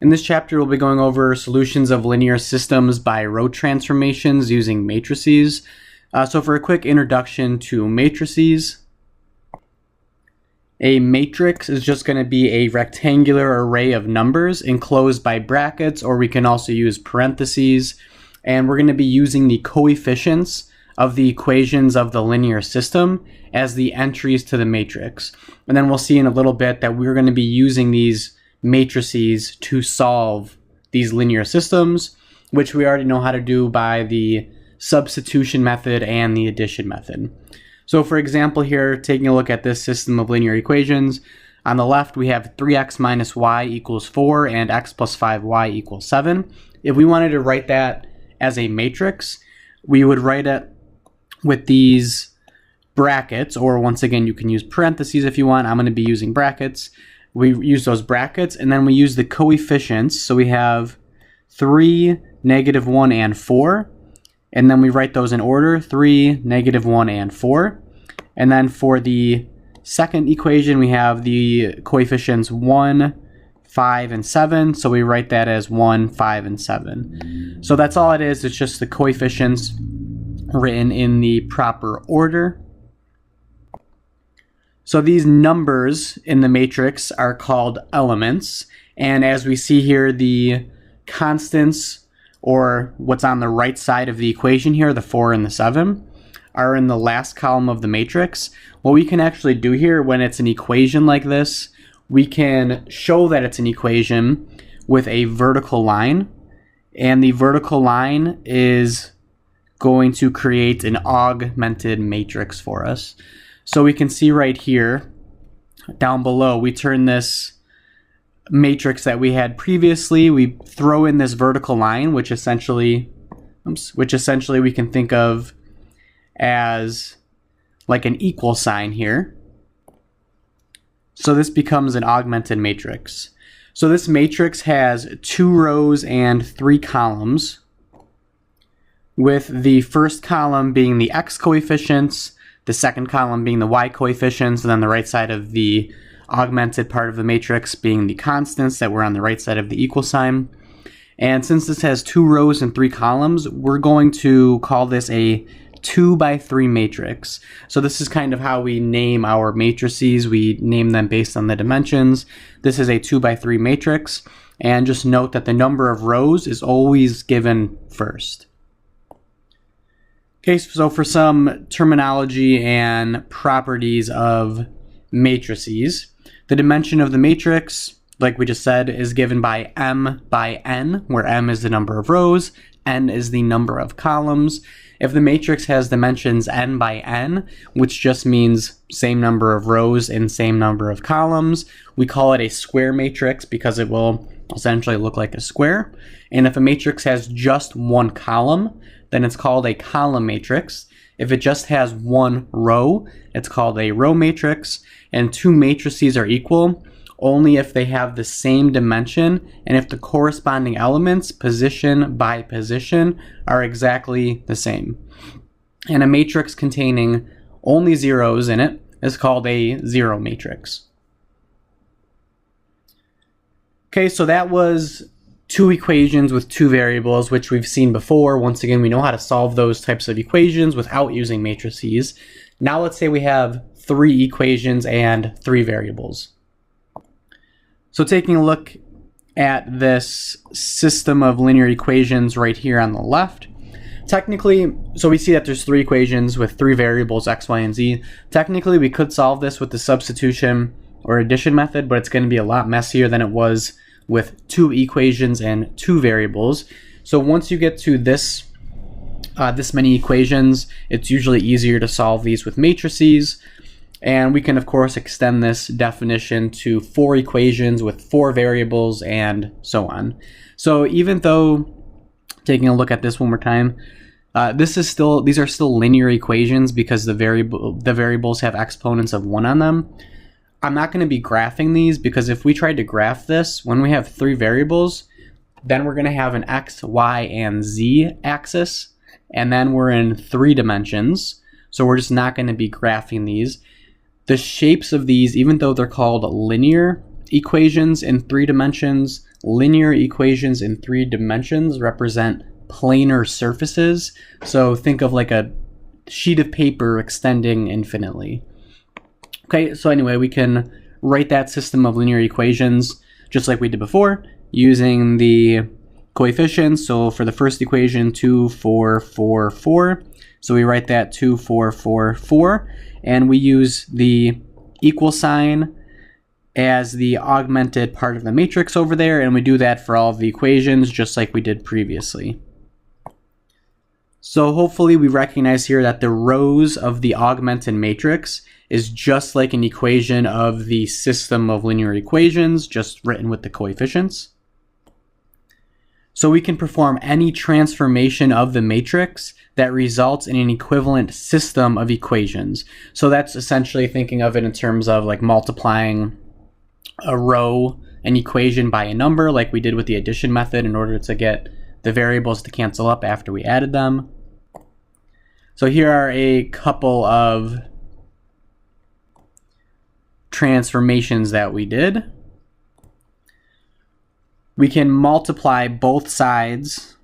In this chapter, we'll be going over solutions of linear systems by row transformations using matrices. So for a quick introduction to matrices, a matrix is just going to be a rectangular array of numbers enclosed by brackets, or we can also use parentheses. And we're going to be using the coefficients of the equations of the linear system as the entries to the matrix. And then we'll see in a little bit that we're going to be using these matrices to solve these linear systems, which we already know how to do by the substitution method and the addition method. So for example here, taking a look at this system of linear equations, on the left we have 3x minus y equals 4 and x plus 5y equals 7. If we wanted to write that as a matrix, we would write it with these brackets, or once again you can use parentheses if you want. I'm going to be using brackets. We use those brackets, and then we use the coefficients. So we have 3, -1, and 4. And then we write those in order, 3, -1, and 4. And then for the second equation, we have the coefficients 1, 5, and 7. So we write that as 1, 5, and 7. So that's all it is. It's just the coefficients written in the proper order. So these numbers in the matrix are called elements, and as we see here, the constants, or what's on the right side of the equation here, the 4 and the 7, are in the last column of the matrix. What we can actually do here when it's an equation like this, we can show that it's an equation with a vertical line, and the vertical line is going to create an augmented matrix for us. So we can see right here, down below, we turn this matrix that we had previously, we throw in this vertical line, which essentially we can think of as like an equal sign here. So this becomes an augmented matrix. So this matrix has 2 rows and 3 columns, with the first column being the x coefficients, the second column being the y coefficients, and then the right side of the augmented part of the matrix being the constants that were on the right side of the equal sign. And since this has 2 rows and 3 columns, we're going to call this a 2 by 3 matrix. So this is kind of how we name our matrices. We name them based on the dimensions. This is a 2 by 3 matrix, and just note that the number of rows is always given first. Okay, so for some terminology and properties of matrices, the dimension of the matrix, like we just said, is given by m by n, where m is the number of rows, n is the number of columns. If the matrix has dimensions n by n, which just means same number of rows and same number of columns, we call it a square matrix because it will essentially look like a square. And if a matrix has just one column, then it's called a column matrix. If it just has one row, it's called a row matrix. And 2 matrices are equal only if they have the same dimension and if the corresponding elements, position by position, are exactly the same. And a matrix containing only zeros in it is called a zero matrix. Okay, so that was 2 equations with 2 variables, which we've seen before. Once again, we know how to solve those types of equations without using matrices. Now let's say we have 3 equations and 3 variables. So taking a look at this system of linear equations right here on the left, technically, so we see that there's 3 equations with 3 variables, x, y, and z. Technically, we could solve this with the substitution or addition method, but it's going to be a lot messier than it was with 2 equations and 2 variables. So once you get to this many equations, it's usually easier to solve these with matrices. And we can of course extend this definition to 4 equations with 4 variables and so on. So even though, taking a look at this one more time, these are still linear equations because the variables have exponents of 1 on them. I'm not going to be graphing these because if we tried to graph this, when we have 3 variables, then we're going to have an x, y, and z axis, and then we're in 3 dimensions. So we're just not going to be graphing these. The shapes of these, even though they're called linear, equations in 3 dimensions, linear equations in 3 dimensions represent planar surfaces. So think of like a sheet of paper extending infinitely. Okay, so anyway, we can write that system of linear equations just like we did before using the coefficients. So for the first equation, 2, 4, 4, 4. So we write that 2, 4, 4, 4, and we use the equal sign as the augmented part of the matrix over there, and we do that for all of the equations just like we did previously. So hopefully we recognize here that the rows of the augmented matrix is just like an equation of the system of linear equations, just written with the coefficients. So we can perform any transformation of the matrix that results in an equivalent system of equations. So that's essentially thinking of it in terms of like multiplying a row, an equation by a number, like we did with the addition method in order to get the variables to cancel up after we added them. So here are a couple of transformations that we did. We can multiply both sides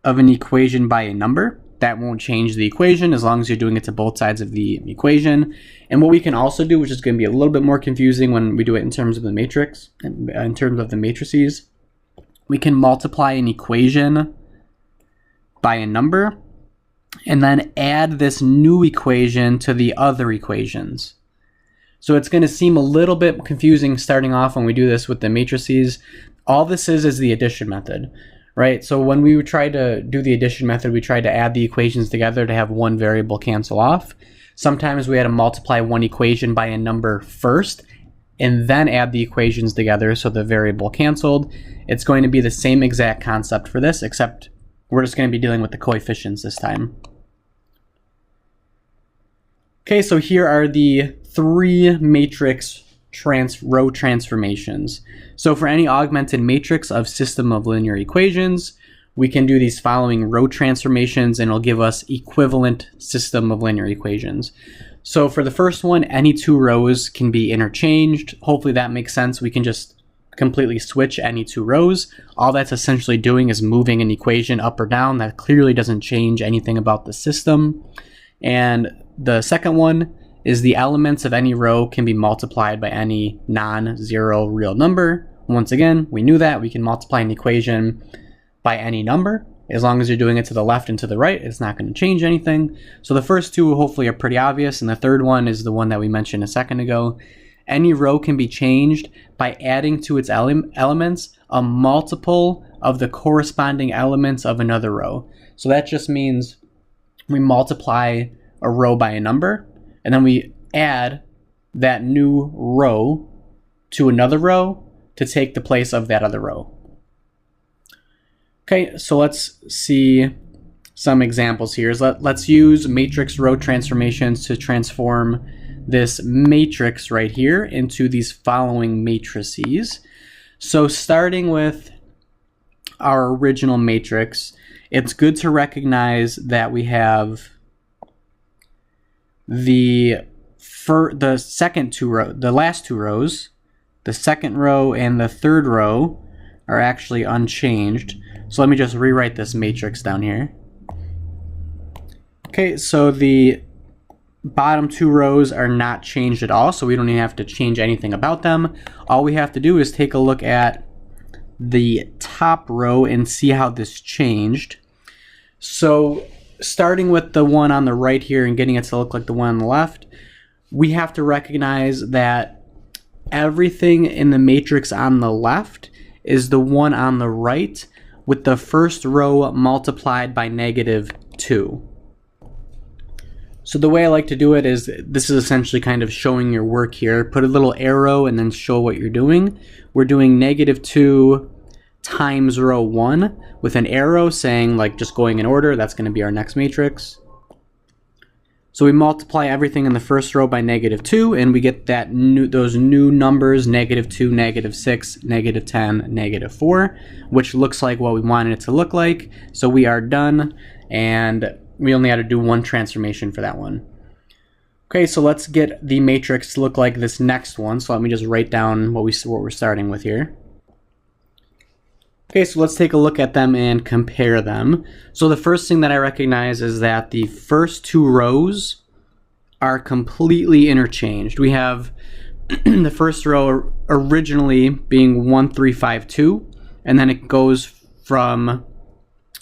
of an equation by a number. That won't change the equation as long as you're doing it to both sides of the equation. And what we can also do, which is going to be a little bit more confusing when we do it in terms of the matrix, in terms of the matrices, we can multiply an equation by a number and then add this new equation to the other equations. So it's going to seem a little bit confusing starting off when we do this with the matrices. All this is the addition method, right? So when we try to do the addition method, we tried to add the equations together to have one variable cancel off. Sometimes we had to multiply one equation by a number first and then add the equations together so the variable canceled. It's going to be the same exact concept for this, except we're just going to be dealing with the coefficients this time. Okay, so here are the 3 matrix row transformations. So for any augmented matrix of system of linear equations, we can do these following row transformations and it'll give us equivalent system of linear equations. So for the first one, any 2 rows can be interchanged. Hopefully that makes sense. We can just completely switch any 2 rows. All that's essentially doing is moving an equation up or down. That clearly doesn't change anything about the system. And the second one is the elements of any row can be multiplied by any non-zero real number. Once again, we knew that. We can multiply an equation by any number. As long as you're doing it to the left and to the right, it's not going to change anything. So the first 2 hopefully are pretty obvious, and the third one is the one that we mentioned a second ago. Any row can be changed by adding to its elements a multiple of the corresponding elements of another row. So that just means we multiply a row by a number, and then we add that new row to another row to take the place of that other row. Okay, so let's see some examples here. Let's use matrix row transformations to transform this matrix right here into these following matrices. So starting with our original matrix, it's good to recognize that we have the second 2 rows, the last 2 rows, the second row and the third row are actually unchanged. So let me just rewrite this matrix down here. Okay, so the bottom 2 rows are not changed at all, so we don't even have to change anything about them. All we have to do is take a look at the top row and see how this changed. So starting with the one on the right here and getting it to look like the one on the left, we have to recognize that everything in the matrix on the left is the one on the right with the first row multiplied by -2. So the way I like to do it is, this is essentially kind of showing your work here. Put a little arrow and then show what you're doing. We're doing -2 times row 1 with an arrow saying, like, just going in order. That's going to be our next matrix. So we multiply everything in the first row by -2 and we get that those new numbers, -2, -6, -10, -4, which looks like what we wanted it to look like. So we are done, and we only had to do one transformation for that one. Okay, so let's get the matrix to look like this next one. So let me just write down what we're starting with here. Okay, so let's take a look at them and compare them. So the first thing that I recognize is that the first two rows are completely interchanged. We have the first row originally being 1, 3, 5, 2, and then it goes from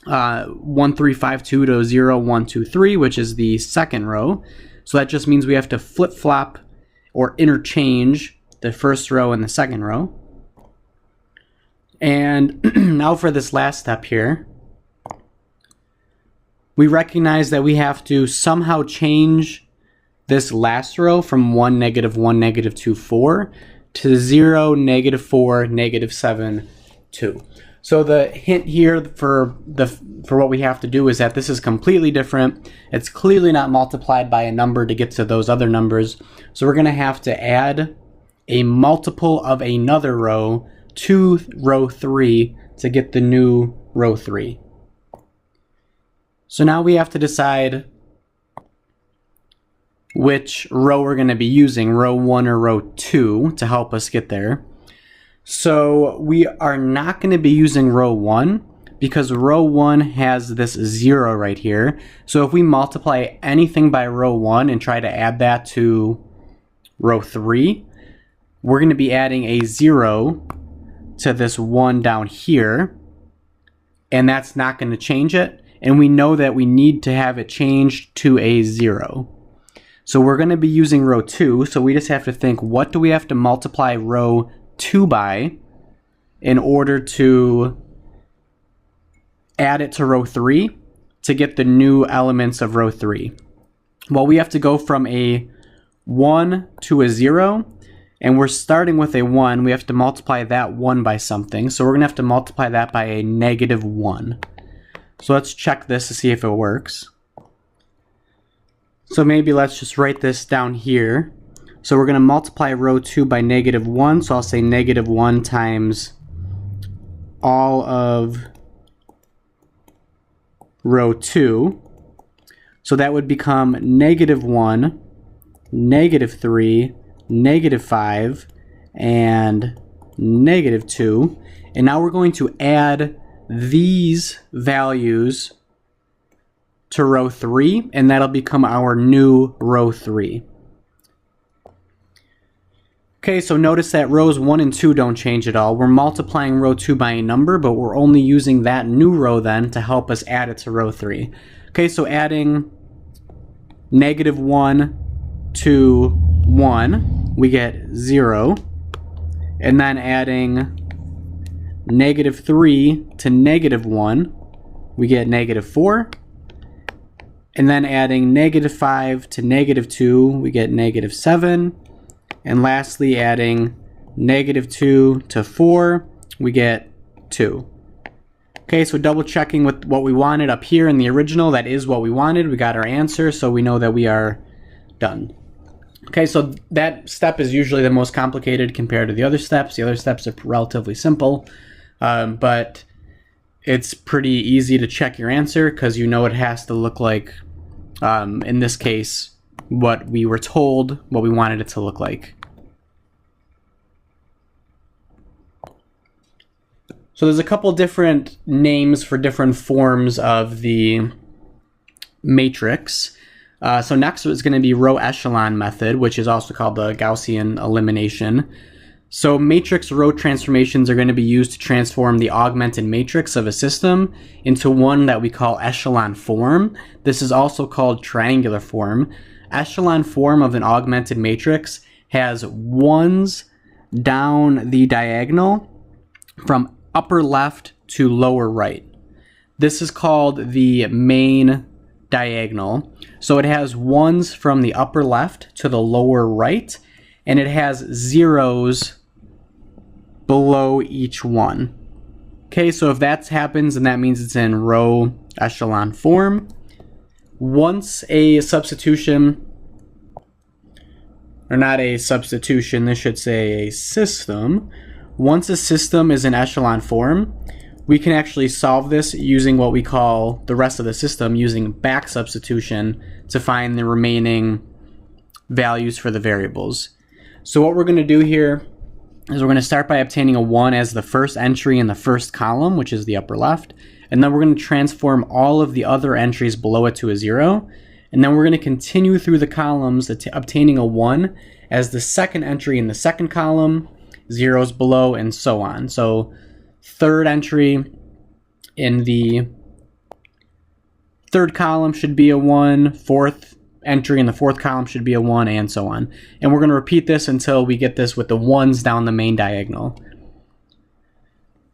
1, 3, 5, 2 to 0, 1, 2, 3, which is the second row. So that just means we have to flip-flop or interchange the first row and the second row. And now for this last step here, we recognize that we have to somehow change this last row from 1, -1, -2, 4 to 0, -4, -7, 2. So the hint here for what we have to do is that this is completely different. It's clearly not multiplied by a number to get to those other numbers. So we're going to have to add a multiple of another row to row 3 to get the new row 3. So now we have to decide which row we're going to be using, row 1 or row 2, to help us get there. So we are not going to be using row 1 because row 1 has this 0 right here. So if we multiply anything by row 1 and try to add that to row 3, we're going to be adding a 0 to this 1 down here, and that's not going to change it. And we know that we need to have it changed to a 0. So we're going to be using row 2, so we just have to think, what do we have to multiply row 2 by in order to add it to row 3 to get the new elements of row 3? Well, we have to go from a 1 to a 0, and we're starting with a 1. We have to multiply that 1 by something, so we're going to have to multiply that by a -1. So let's check this to see if it works. So maybe let's just write this down here. So we're going to multiply row 2 by -1, so I'll say -1 times all of row 2. So that would become -1, -3, -5, and -2. And now we're going to add these values to row 3, and that'll become our new row 3. Okay, so notice that rows 1 and 2 don't change at all. We're multiplying row 2 by a number, but we're only using that new row then to help us add it to row 3. Okay, so adding -1 to 1, we get 0. And then adding -3 to -1, we get -4. And then adding -5 to -2, we get -7. And lastly, adding -2 to 4, we get 2. Okay, so double checking with what we wanted up here in the original, that is what we wanted. We got our answer, so we know that we are done. Okay, so that step is usually the most complicated compared to the other steps. The other steps are relatively simple, but it's pretty easy to check your answer because you know it has to look like, in this case, what we were told, what we wanted it to look like. So there's a couple different names for different forms of the matrix. So next is going to be row echelon method, which is also called the Gaussian elimination. So matrix row transformations are going to be used to transform the augmented matrix of a system into one that we call echelon form. This is also called triangular form. Echelon form of an augmented matrix has ones down the diagonal from upper left to lower right. This is called the main diagonal. So it has ones from the upper left to the lower right, and it has zeros below each one. Okay, so if that happens, then that means it's in row echelon form. Once a substitution, or not a substitution, this should say a system. Once a system is in echelon form, we can actually solve this using what we call the rest of the system, using back substitution to find the remaining values for the variables. So what we're going to do here is we're going to start by obtaining a 1 as the first entry in the first column, which is the upper left, and then we're going to transform all of the other entries below it to a 0, and then we're going to continue through the columns obtaining a 1 as the second entry in the second column, zeros below, and so on. So third entry in the third column should be a 1, fourth entry in the fourth column should be a 1, and so on. And we're going to repeat this until we get this with the 1s down the main diagonal.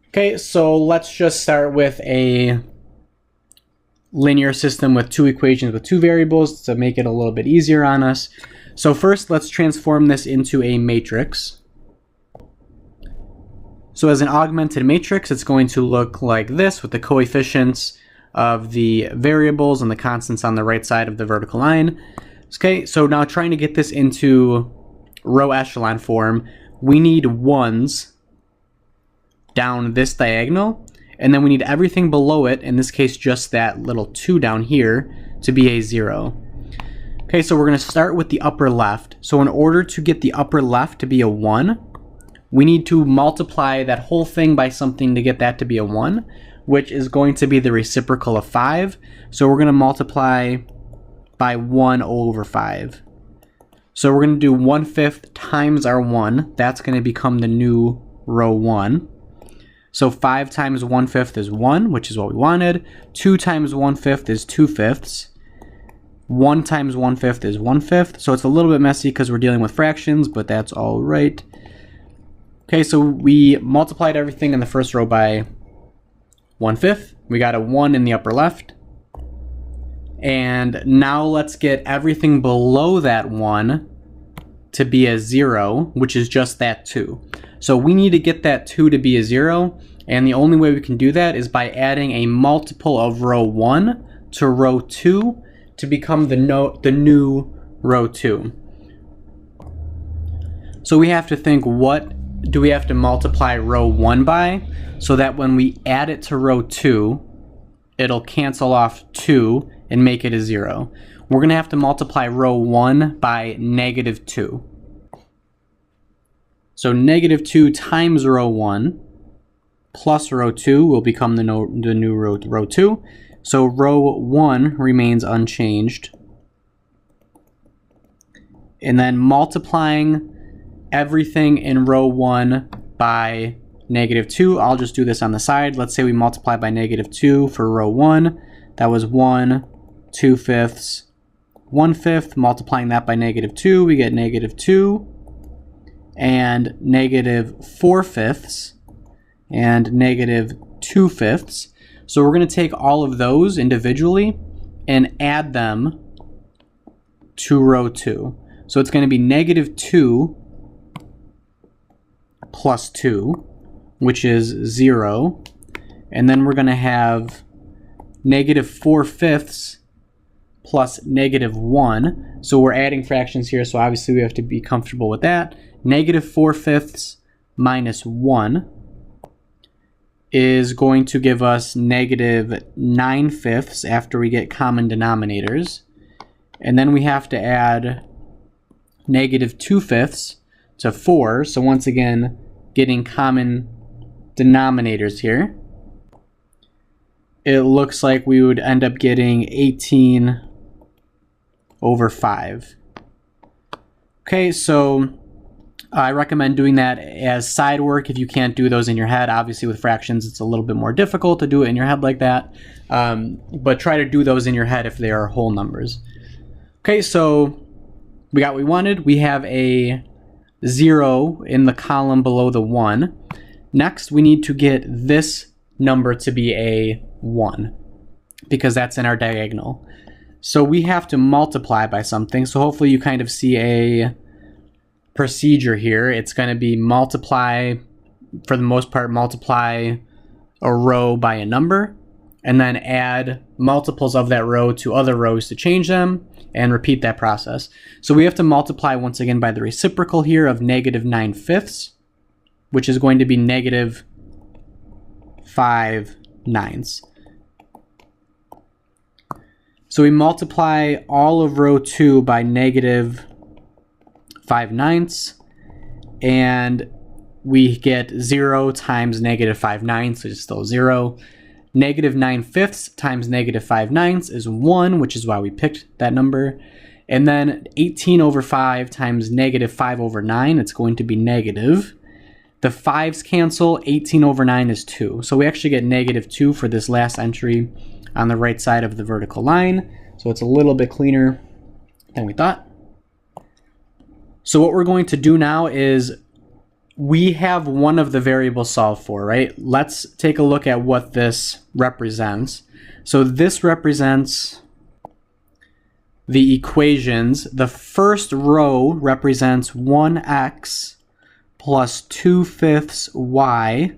Okay, so let's just start with a linear system with two equations with two variables to make it a little bit easier on us. So first, let's transform this into a matrix. So as an augmented matrix, it's going to look like this with the coefficients of the variables and the constants on the right side of the vertical line. Okay, so now trying to get this into row echelon form, we need 1s down this diagonal, and then we need everything below it, in this case just that little 2 down here, to be a 0. Okay, so we're going to start with the upper left. So in order to get the upper left to be a 1, we need to multiply that whole thing by something to get that to be a 1, which is going to be the reciprocal of 5. So we're going to multiply by 1 over 5. So we're going to do 1/5 times our 1. That's going to become the new row 1. So 5 times 1/5 is 1, which is what we wanted. 2 times 1/5 is 2/5. 1 times 1/5 is 1/5. So it's a little bit messy because we're dealing with fractions, but that's all right. Okay, so we multiplied everything in the first row by 1/5. We got a 1 in the upper left. And now let's get everything below that 1 to be a 0, which is just that 2. So we need to get that 2 to be a 0, and the only way we can do that is by adding a multiple of row 1 to row 2 to become the new row 2. So we have to think, what do we have to multiply row 1 by, so that when we add it to row 2, it'll cancel off 2 and make it a 0. We're going to have to multiply row 1 by -2. So -2 times row 1 plus row 2 will become the new row 2. So row 1 remains unchanged. And then multiplying everything in row 1 by -2, I'll just do this on the side. Let's say we multiply by -2 for row 1. That was 1, 2/5, 1/5. Multiplying that by -2, we get -2. And -4/5 and -2/5. So we're going to take all of those individually and add them to row 2. So it's going to be -2 plus 2, which is 0. And then we're going to have -4/5 plus -1. So we're adding fractions here, so obviously we have to be comfortable with that. -4/5 minus 1 is going to give us -9/5 after we get common denominators. And then we have to add -2/5 to 4. So once again, getting common denominators here. It looks like we would end up getting 18 over 5. Okay, so I recommend doing that as side work if you can't do those in your head. Obviously with fractions it's a little bit more difficult to do it in your head like that, but try to do those in your head if they are whole numbers. Okay, so we got what we wanted. We have a 0 in the column below the 1. Next we need to get this number to be a 1 because that's in our diagonal. So we have to multiply by something. So hopefully you kind of see a procedure here. It's going to be multiply, for the most part, multiply a row by a number, and then add multiples of that row to other rows to change them, and repeat that process. So we have to multiply once again by the reciprocal here of -9/5, which is going to be -5/9. So we multiply all of row 2 by -9/5. 5/9, and we get 0 times negative 5/9, which is still 0. Negative 9/5 times negative 5/9 is 1, which is why we picked that number. And then 18/5 times negative 5/9, it's going to be negative. The 5's cancel, 18/9 is 2. So we actually get negative 2 for this last entry on the right side of the vertical line. So it's a little bit cleaner than we thought. So what we're going to do now is we have one of the variables solved for, right? Let's take a look at what this represents. So this represents the equations. The first row represents 1x plus 2/5 y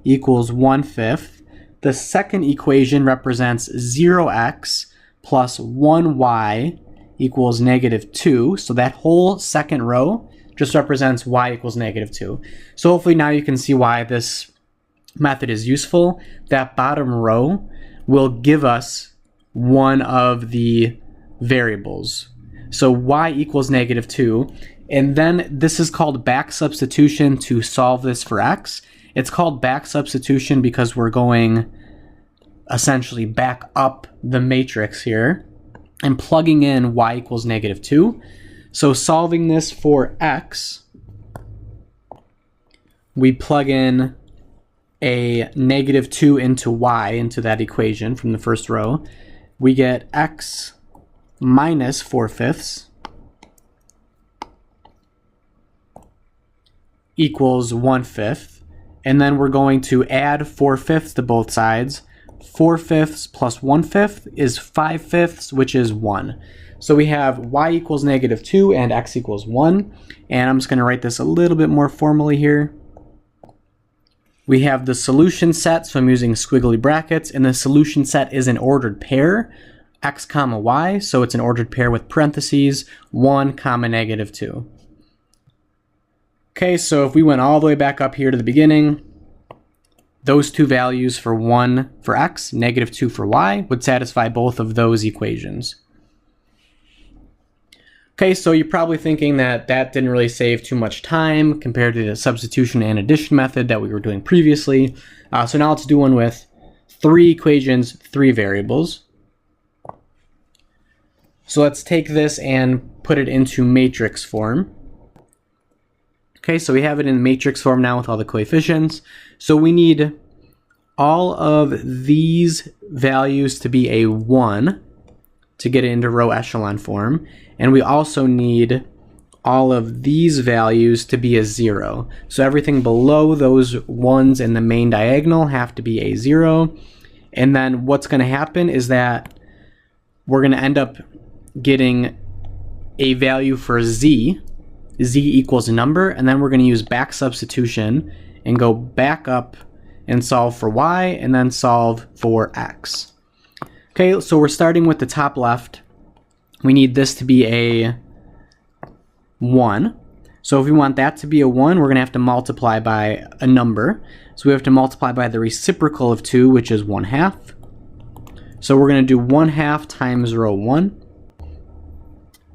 equals 1/5. The second equation represents 0x plus 1y equals negative 2. So that whole second row just represents y equals negative 2. So hopefully now you can see why this method is useful. That bottom row will give us one of the variables. So y equals negative 2. And then this is called back substitution to solve this for x. It's called back substitution because we're going essentially back up the matrix here and plugging in y equals negative 2. So solving this for x, we plug in a negative 2 into y into that equation from the first row. We get x minus 4/5 equals 1/5. And then we're going to add 4/5 to both sides. 4/5 plus 1/5 is 5/5, which is 1. So we have y equals negative 2 and x equals 1. And I'm just going to write this a little bit more formally here. We have the solution set, so I'm using squiggly brackets, and the solution set is an ordered pair, x comma y, so it's an ordered pair with parentheses, 1 comma negative 2. Okay, so if we went all the way back up here to the beginning, those two values for 1 for x, negative 2 for y, would satisfy both of those equations. Okay, so you're probably thinking that that didn't really save too much time compared to the substitution and addition method that we were doing previously. So now let's do one with 3 equations, 3 variables. So let's take this and put it into matrix form. Okay, so we have it in matrix form now with all the coefficients. So we need all of these values to be a 1 to get it into row echelon form. And we also need all of these values to be a 0. So everything below those 1s in the main diagonal have to be a 0. And then what's going to happen is that we're going to end up getting a value for z. Z equals a number, and then we're going to use back substitution and go back up and solve for y and then solve for x. Okay, so we're starting with the top left. We need this to be a 1. So if we want that to be a 1, we're going to have to multiply by a number. So we have to multiply by the reciprocal of 2, which is 1/2. So we're going to do 1/2 times row 1.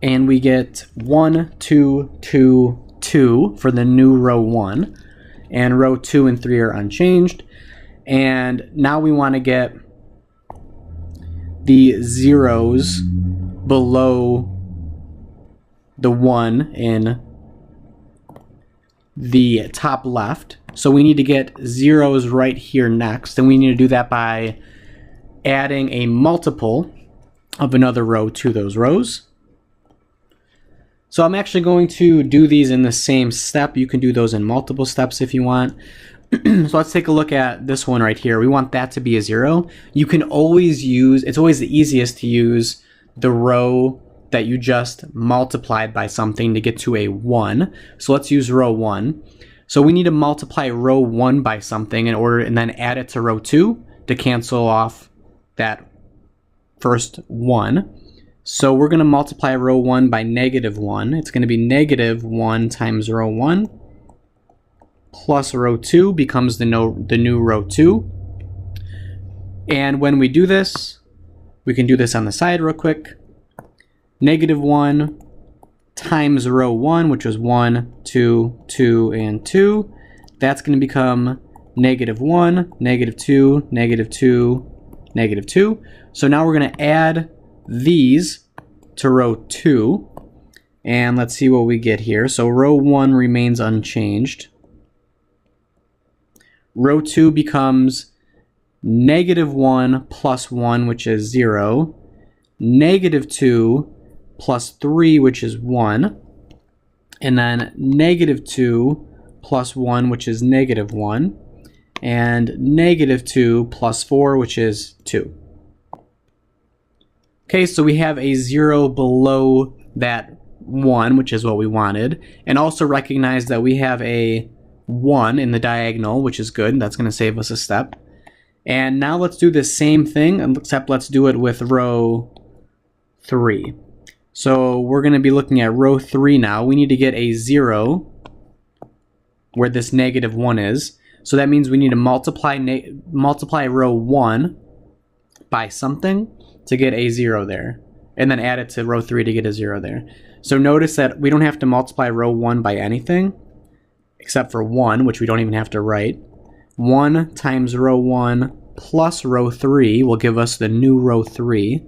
And we get 1, 2, 2, 2 for the new row 1. And row 2 and 3 are unchanged. And now we want to get the zeros below the 1 in the top left. So we need to get zeros right here next. And we need to do that by adding a multiple of another row to those rows. So I'm actually going to do these in the same step. You can do those in multiple steps if you want. So let's take a look at this one right here. We want that to be a 0. You can always use, it's always the easiest to use the row that you just multiplied by something to get to a 1. So let's use row 1. So we need to multiply row 1 by something in order, and then add it to row 2 to cancel off that first 1. So we're going to multiply row 1 by negative 1. It's going to be negative 1 times row 1 plus row 2 becomes the new row 2. And when we do this, we can do this on the side real quick. Negative 1 times row 1, which was 1, 2, 2, and 2. That's going to become -1, -2, -2, -2. So now we're going to add these to row 2. And let's see what we get here. So row 1 remains unchanged. Row 2 becomes -1 plus 1, which is 0. -2 plus 3, which is 1. And then -2 plus 1, which is -1. And -2 plus 4, which is 2. Okay, so we have a 0 below that 1, which is what we wanted. And also recognize that we have a 1 in the diagonal, which is good. That's going to save us a step. And now let's do the same thing, except let's do it with row 3. So we're going to be looking at row 3 now. We need to get a 0 where this -1 is. So that means we need to multiply row 1 by something to get a 0 there. And then add it to row 3 to get a 0 there. So notice that we don't have to multiply row 1 by anything, except for 1, which we don't even have to write. 1 times row 1 plus row 3 will give us the new row 3.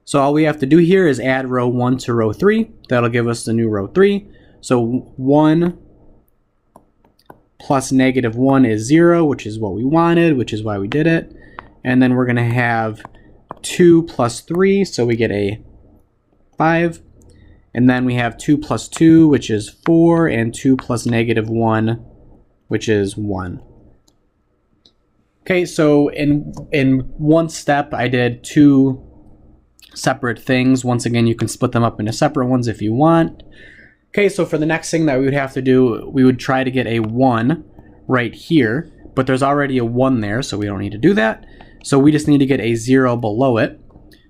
So all we have to do here is add row 1 to row 3. That'll give us the new row 3. So 1 plus -1 is 0, which is what we wanted, which is why we did it. And then we're going to have 2 plus 3, so we get a 5. And then we have 2 plus 2, which is 4, and 2 plus -1, which is 1. Okay, so in one step, I did 2 separate things. Once again, you can split them up into separate ones if you want. Okay, so for the next thing that we would have to do, we would try to get a 1 right here, but there's already a 1 there, so we don't need to do that. So we just need to get a 0 below it.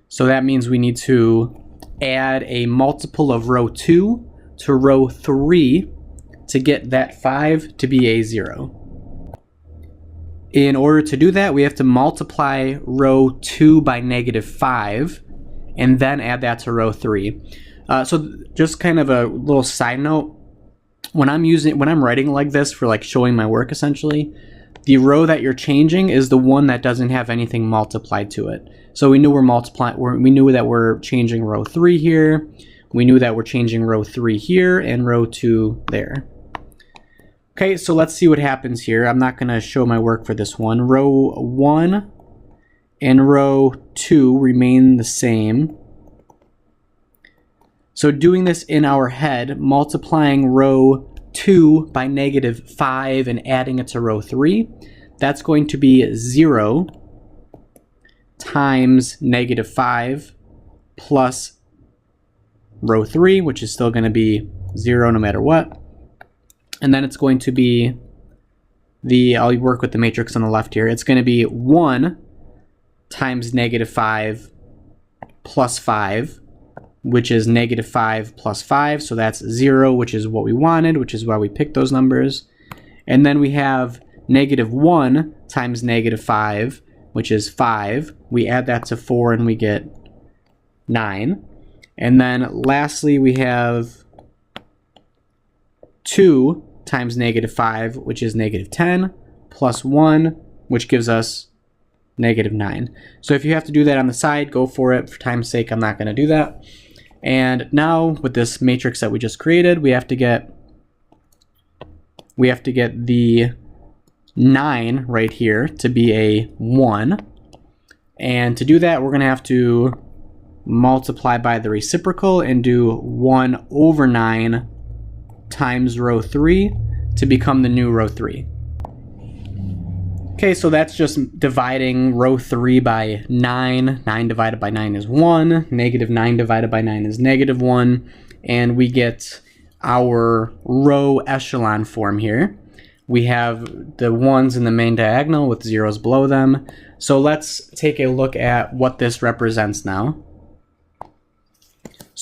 So that means we need to add a multiple of row 2 to row 3 to get that 5 to be a 0. In order to do that, we have to multiply row 2 by -5 and then add that to row 3. So just kind of a little side note, when I'm writing like this for like showing my work essentially, the row that you're changing is the one that doesn't have anything multiplied to it. So we knew we knew that we're changing row 3 here. We knew that we're changing row 3 here and row 2 there. Okay, so let's see what happens here. I'm not going to show my work for this one. Row 1 and row 2 remain the same. So doing this in our head, multiplying row 2 by -5 and adding it to row 3, that's going to be 0 times -5 plus row 3, which is still going to be 0 no matter what. And then it's going to be I'll work with the matrix on the left here. It's going to be 1 times -5 plus 5, which is -5 plus 5, so that's 0, which is what we wanted, which is why we picked those numbers. And then we have -1 times -5, which is 5. We add that to 4 and we get 9. And then lastly, we have 2 times -5, which is -10, plus 1, which gives us -9. So if you have to do that on the side, go for it. For time's sake, I'm not going to do that. And now with this matrix that we just created, we have to get the 9 right here to be a 1. And to do that, we're going to have to multiply by the reciprocal and do 1 over 9 times row 3 to become the new row 3. Okay, so that's just dividing row 3 by 9. 9 divided by 9 is 1. -9 divided by 9 is -1. And we get our row echelon form here. We have the 1s in the main diagonal with 0s below them. So let's take a look at what this represents now.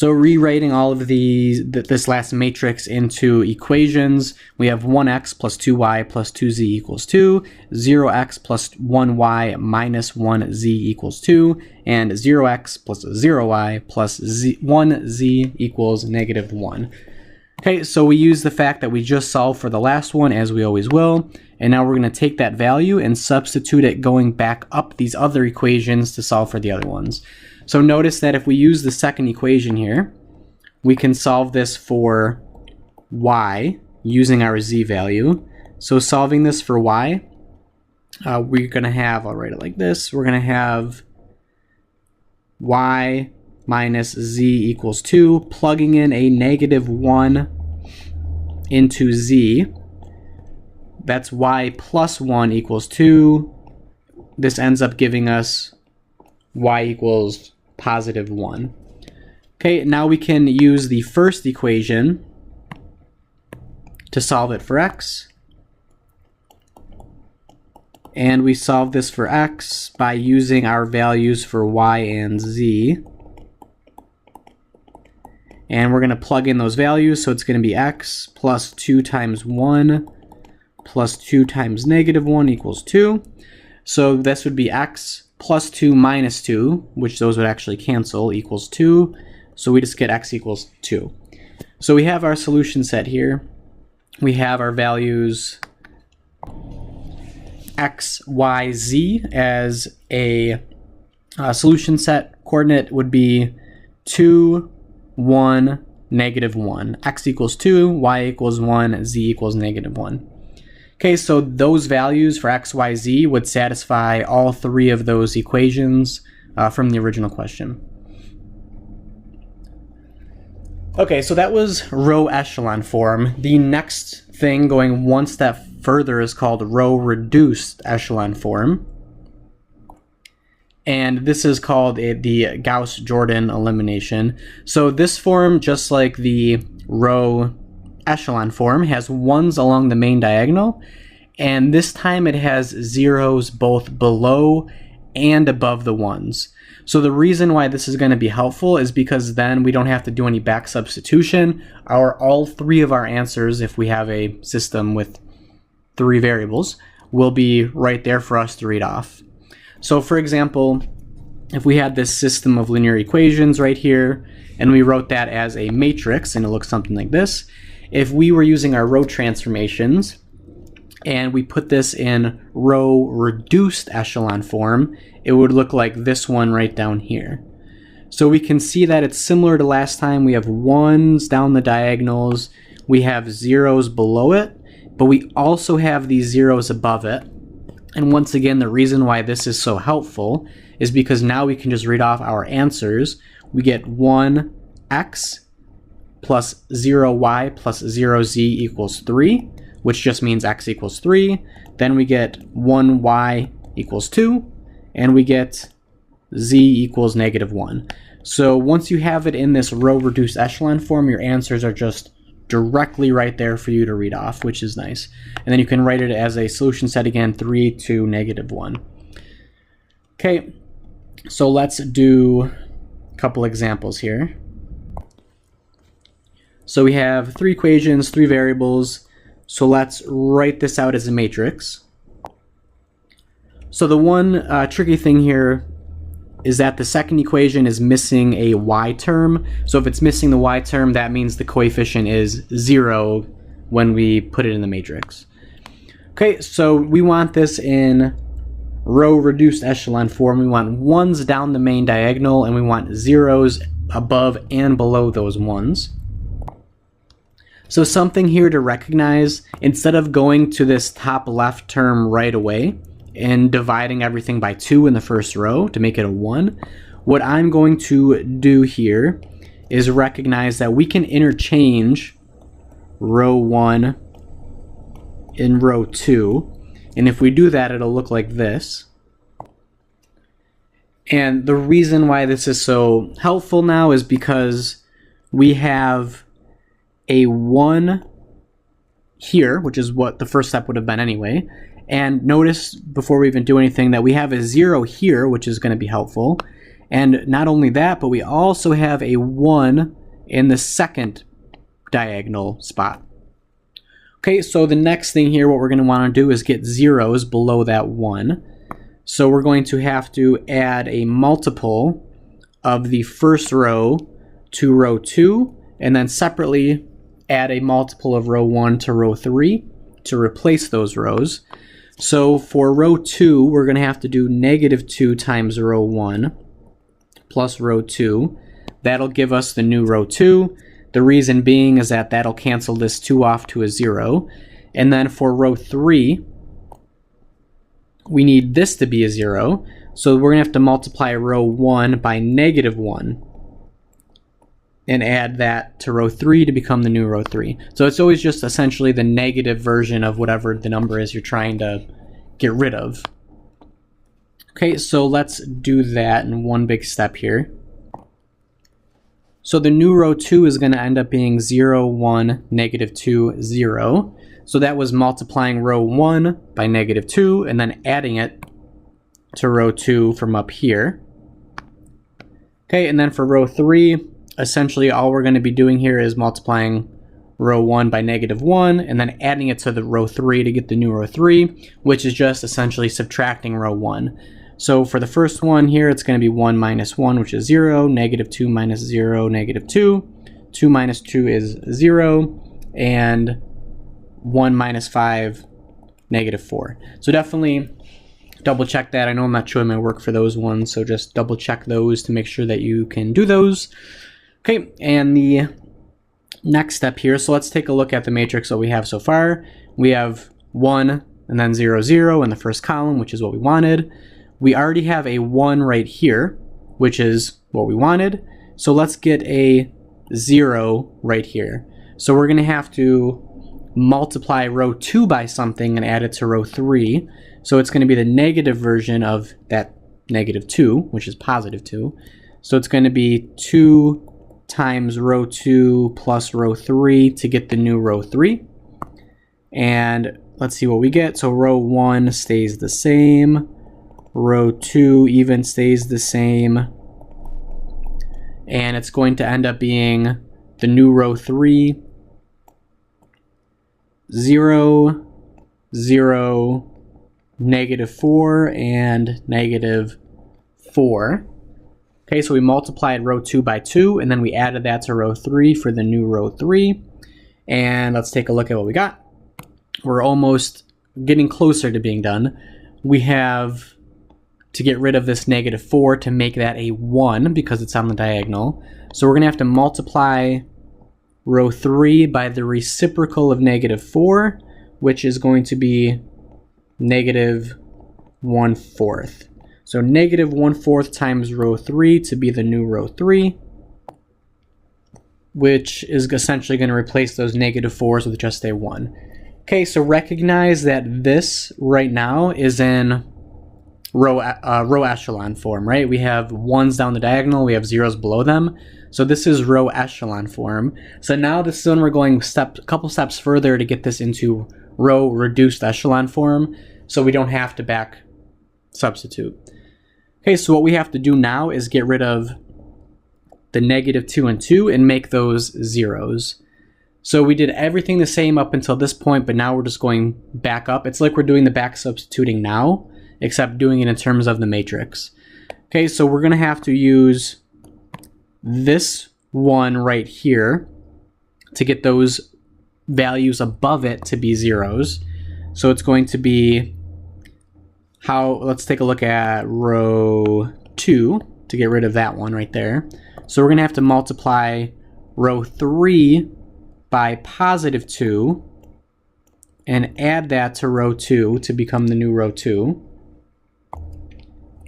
So rewriting all of this last matrix into equations, we have 1x plus 2y plus 2z equals 2, 0x plus 1y minus 1z equals 2, and 0x plus 0y plus 1z equals negative 1. Okay, so we use the fact that we just solved for the last one, as we always will, and now we're going to take that value and substitute it going back up these other equations to solve for the other ones. So notice that if we use the second equation here, we can solve this for y using our z value. So solving this for y, we're going to have, I'll write it like this, we're going to have y minus z equals 2, plugging in a negative 1 into z. That's y plus 1 equals 2. This ends up giving us y equals positive 1. Okay, now we can use the first equation to solve it for x. And we solve this for x by using our values for y and z. And we're going to plug in those values, so it's going to be x plus 2 times 1 plus 2 times negative 1 equals 2. So this would be x plus 2 minus 2, which those would actually cancel, equals 2. So we just get x equals 2. So we have our solution set here. We have our values x, y, z as a solution set. Coordinate would be 2, 1, negative 1. X equals 2, y equals 1, z equals negative 1. Okay, so those values for x, y, z would satisfy all three of those equations from the original question. Okay, so that was row echelon form. The next thing going one step further is called row reduced echelon form. And this is called the Gauss-Jordan elimination. So this form, just like the row echelon form, has ones along the main diagonal, and this time it has zeros both below and above the ones. So the reason why this is going to be helpful is because then we don't have to do any back substitution. All three of our answers, if we have a system with 3 variables, will be right there for us to read off. So for example, if we had this system of linear equations right here, and we wrote that as a matrix, and it looks something like this, if we were using our row transformations, and we put this in row reduced echelon form, it would look like this one right down here. So we can see that it's similar to last time. We have ones down the diagonals, we have zeros below it, but we also have these zeros above it. And once again, the reason why this is so helpful is because now we can just read off our answers. We get 1x plus 0y plus 0z equals 3, which just means x equals 3. Then we get 1y equals 2, and we get z equals negative 1. So once you have it in this row reduced echelon form, your answers are just directly right there for you to read off, which is nice. And then you can write it as a solution set again, 3 to negative 1. Okay, so let's do a couple examples here. So we have 3 equations, 3 variables. So let's write this out as a matrix. So the one tricky thing here is that the second equation is missing a y term. So if it's missing the y term, that means the coefficient is 0 when we put it in the matrix. Okay, so we want this in row reduced echelon form. We want ones down the main diagonal, and we want zeros above and below those ones. So something here to recognize, instead of going to this top left term right away and dividing everything by 2 in the first row to make it a 1, what I'm going to do here is recognize that we can interchange row 1 and row 2, and if we do that, it'll look like this. And the reason why this is so helpful now is because we have a 1 here, which is what the first step would have been anyway. And notice, before we even do anything, that we have a 0 here, which is going to be helpful. And not only that, but we also have a 1 in the second diagonal spot. Okay, so the next thing here, what we're going to want to do is get zeros below that 1. So we're going to have to add a multiple of the first row to row 2, and then separately add a multiple of row 1 to row 3 to replace those rows. So for row 2, we're going to have to do -2 times row 1 plus row 2. That'll give us the new row 2. The reason being is that that'll cancel this 2 off to a 0. And then for row 3, we need this to be a 0. So we're going to have to multiply row 1 by -1 and add that to row 3 to become the new row 3. So it's always just essentially the negative version of whatever the number is you're trying to get rid of. Okay, so let's do that in one big step here. So the new row 2 is going to end up being 0, 1, -2, 0. So that was multiplying row 1 by -2 and then adding it to row 2 from up here. Okay, and then for row 3, essentially all we're going to be doing here is multiplying row 1 by -1 and then adding it to the row 3 to get the new row 3, which is just essentially subtracting row 1. So for the first one here, it's going to be 1 minus 1, which is 0, -2 minus 0, -2, 2 minus 2 is 0, and 1 minus 5, -4. So definitely double check that. I know I'm not showing my work for those ones, so just double check those to make sure that you can do those. Okay, and the next step here, so let's take a look at the matrix that we have so far. We have 1 and then 0, 0 in the first column, which is what we wanted. We already have a 1 right here, which is what we wanted. So let's get a 0 right here. So we're going to have to multiply row 2 by something and add it to row 3. So it's going to be the negative version of that -2, which is +2. So it's going to be 2 times row 2 plus row 3 to get the new row 3. And let's see what we get. So row 1 stays the same. Row 2 even stays the same. And it's going to end up being the new row 3, 0, 0, -4, and -4. Okay, so we multiplied row 2 by 2, and then we added that to row 3 for the new row 3. And let's take a look at what we got. We're almost getting closer to being done. We have to get rid of this -4 to make that a 1 because it's on the diagonal. So we're going to have to multiply row 3 by the reciprocal of -4, which is going to be -1/4. So -1/4 times row 3 to be the new row 3, which is essentially going to replace those -4s with just a 1. Okay, so recognize that this right now is in row echelon form, right? We have 1s down the diagonal, we have 0s below them. So this is row echelon form. So now this is when we're going a couple steps further to get this into row reduced echelon form, so we don't have to back substitute. Okay, so what we have to do now is get rid of the -2 and 2 and make those 0s. So we did everything the same up until this point, but now we're just going back up. It's like we're doing the back substituting now, except doing it in terms of the matrix. Okay, so we're going to have to use this one right here to get those values above it to be 0s. So it's going to be let's take a look at row 2 to get rid of that one right there. So we're going to have to multiply row 3 by +2 and add that to row 2 to become the new row 2.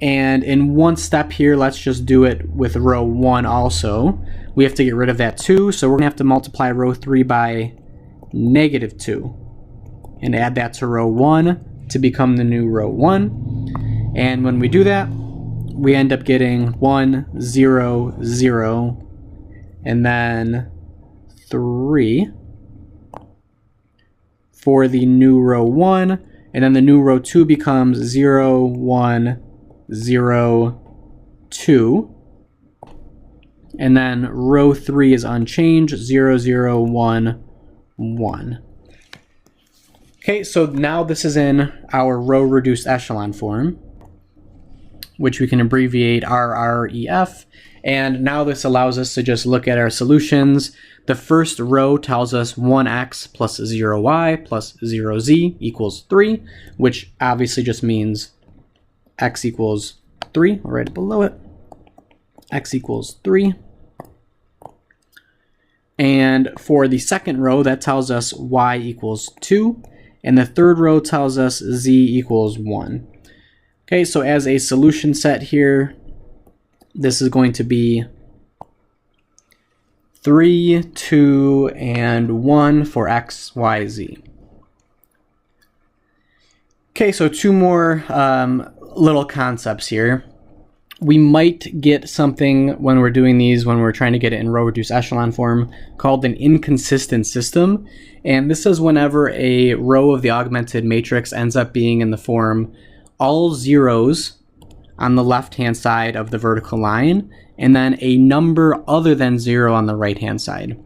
And in one step here, let's just do it with row 1 also. We have to get rid of that 2, so we're going to have to multiply row 3 by -2 and add that to row 1 to become the new row 1. And when we do that, we end up getting 1, 0, 0, and then 3 for the new row 1, and then the new row 2 becomes 0, 1, 0, 2. And then row 3 is unchanged, 0, 0, 1, 1. Okay, so now this is in our row reduced echelon form, which we can abbreviate RREF. And now this allows us to just look at our solutions. The first row tells us 1x plus 0y plus 0z equals 3, which obviously just means x equals 3. I'll write it below it. X equals 3. And for the second row, that tells us y equals 2. And the third row tells us z equals 1. Okay, so as a solution set here, this is going to be 3, 2, and 1 for x, y, z. Okay, so two more little concepts here. We might get something when we're doing these, when we're trying to get it in row reduced echelon form, called an inconsistent system. And this is whenever a row of the augmented matrix ends up being in the form all zeros on the left-hand side of the vertical line, and then a number other than 0 on the right-hand side.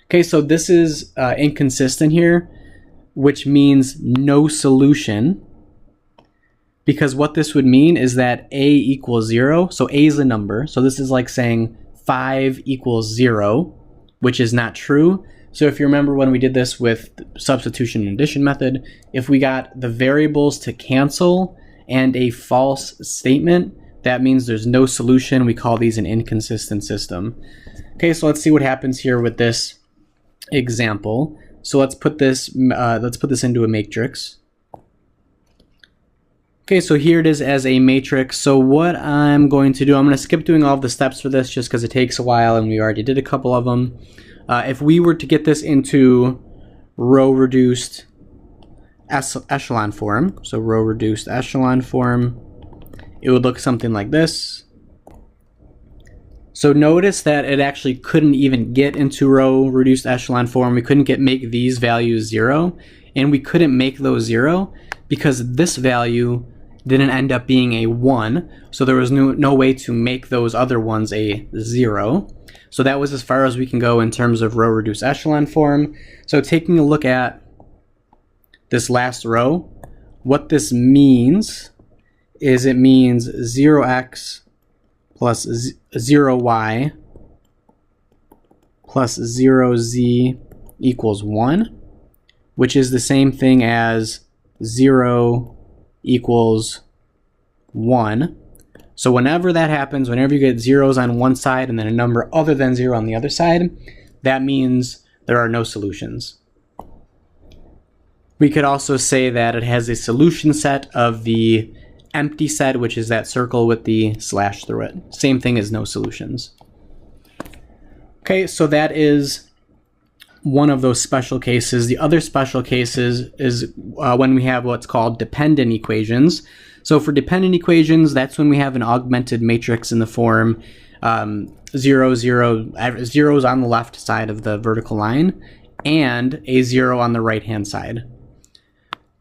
Okay, so this is inconsistent here, which means no solution. Because what this would mean is that a equals 0, so a is a number, so this is like saying 5 equals 0, which is not true. So if you remember when we did this with substitution and addition method, if we got the variables to cancel and a false statement, that means there's no solution. We call these an inconsistent system. Okay, so let's see what happens here with this example. So let's put this into a matrix. Okay, so here it is as a matrix. So what I'm going to do, I'm going to skip doing all of the steps for this just because it takes a while and we already did a couple of them. If we were to get this into row reduced echelon form, so row reduced echelon form, it would look something like this. So notice that it actually couldn't even get into row reduced echelon form. We couldn't make these values 0, and we couldn't make those 0 because this value didn't end up being a 1, so there was no way to make those other ones a 0. So that was as far as we can go in terms of row reduced echelon form. So taking a look at this last row, what this means is it means 0x plus 0y plus 0z equals 1, which is the same thing as 0 equals 1. So whenever that happens, whenever you get zeros on one side and then a number other than 0 on the other side, that means there are no solutions. We could also say that it has a solution set of the empty set, which is that circle with the slash through it. Same thing as no solutions. Okay, so that is one of those special cases. The other special cases is when we have what's called dependent equations. So for dependent equations, that's when we have an augmented matrix in the form 0, 0, zeros on the left side of the vertical line, and a 0 on the right-hand side.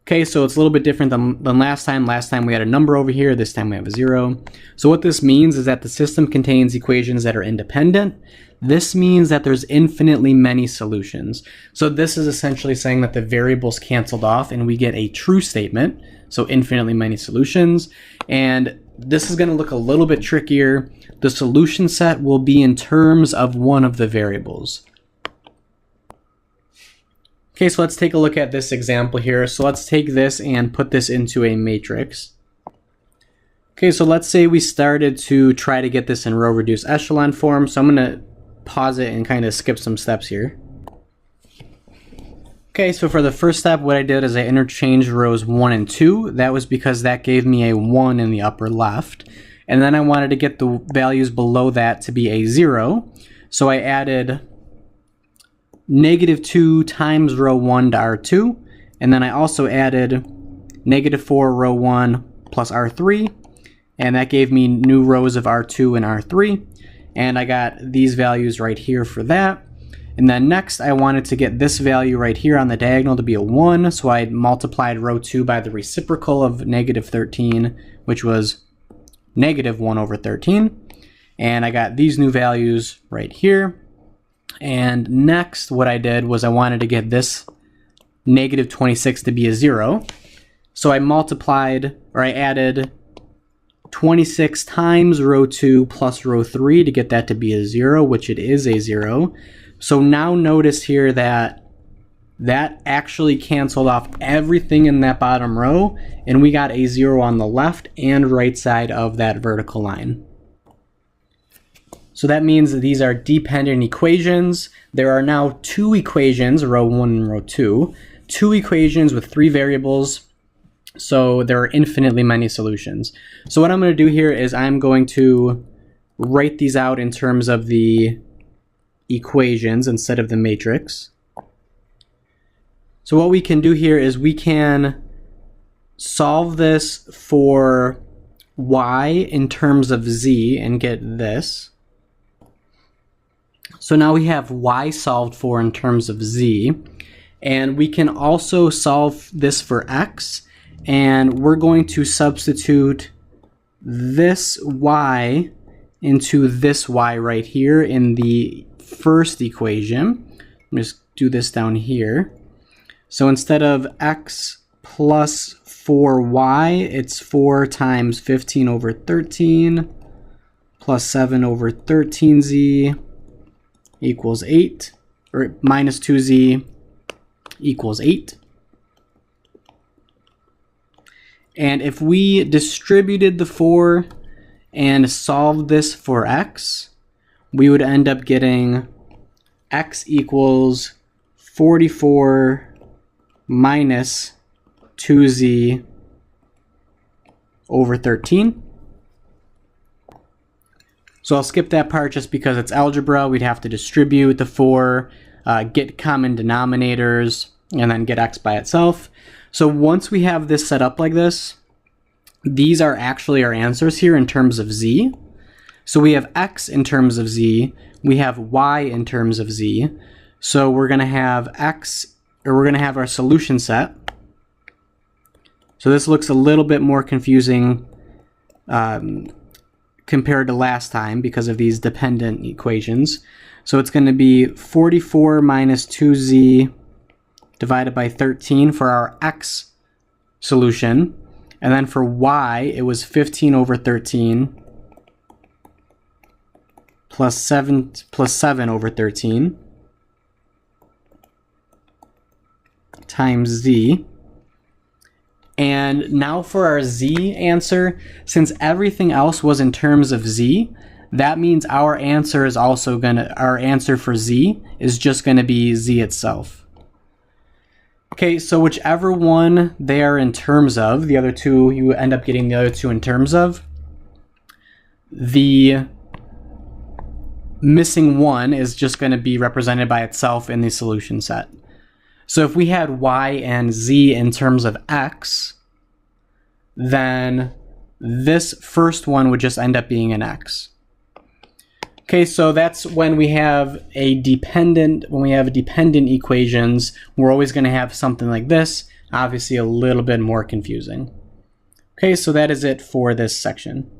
Okay, so it's a little bit different than last time. Last time we had a number over here, this time we have a 0. So what this means is that the system contains equations that are independent. This means that there's infinitely many solutions. So this is essentially saying that the variables canceled off and we get a true statement, so infinitely many solutions. And this is going to look a little bit trickier. The solution set will be in terms of one of the variables. Okay, so let's take a look at this example here. So let's take this and put this into a matrix. Okay, so let's say we started to try to get this in row reduced echelon form. So I'm going to pause it and kind of skip some steps here. Okay, so for the first step, what I did is I interchanged rows 1 and 2. That was because that gave me a 1 in the upper left. And then I wanted to get the values below that to be a 0. So I added -2 times row 1 to R2. And then I also added -4 row 1 plus R3. And that gave me new rows of R2 and R3. And I got these values right here for that. And then next I wanted to get this value right here on the diagonal to be a 1. So I multiplied row 2 by the reciprocal of -13, which was -1 over 13. And I got these new values right here. And next, what I did was I wanted to get this negative 26 to be a 0. So I added 26 times row 2 plus row 3 to get that to be a 0, which it is a 0. So now notice here that actually canceled off everything in that bottom row, and we got a 0 on the left and right side of that vertical line. So that means that these are dependent equations. There are now 2 equations, row 1 and row 2, 2 equations with 3 variables. So there are infinitely many solutions. So what I'm going to do here is I'm going to write these out in terms of the equations instead of the matrix. So what we can do here is we can solve this for y in terms of z and get this. So now we have y solved for in terms of z, and we can also solve this for x, and we're going to substitute this y into this y right here in the first equation. Let me just do this down here. So instead of x plus 4y, it's 4 times 15 over 13 plus 7 over 13z equals 8, or minus 2z equals 8. And if we distributed the 4 and solved this for x, we would end up getting x equals 44 minus 2z over 13. So I'll skip that part just because it's algebra. We'd have to distribute the 4, get common denominators, and then get x by itself. So once we have this set up like this, these are actually our answers here in terms of z. So we have x in terms of z, we have y in terms of z. So we're going to have we're going to have our solution set. So this looks a little bit more confusing compared to last time because of these dependent equations. So it's going to be 44 minus 2z divided by 13 for our x solution. And then for y, it was 15 over 13 plus 7 over 13 times z. And now for our z answer, since everything else was in terms of z, that means our answer is also our answer for z is just gonna be z itself. Okay, so whichever one they are in terms of, the other two, you end up getting the other two in terms of. The missing one is just going to be represented by itself in the solution set. So if we had y and z in terms of x, then this first one would just end up being an x. Okay, so that's when we have dependent equations, we're always going to have something like this, obviously a little bit more confusing. Okay, so that is it for this section.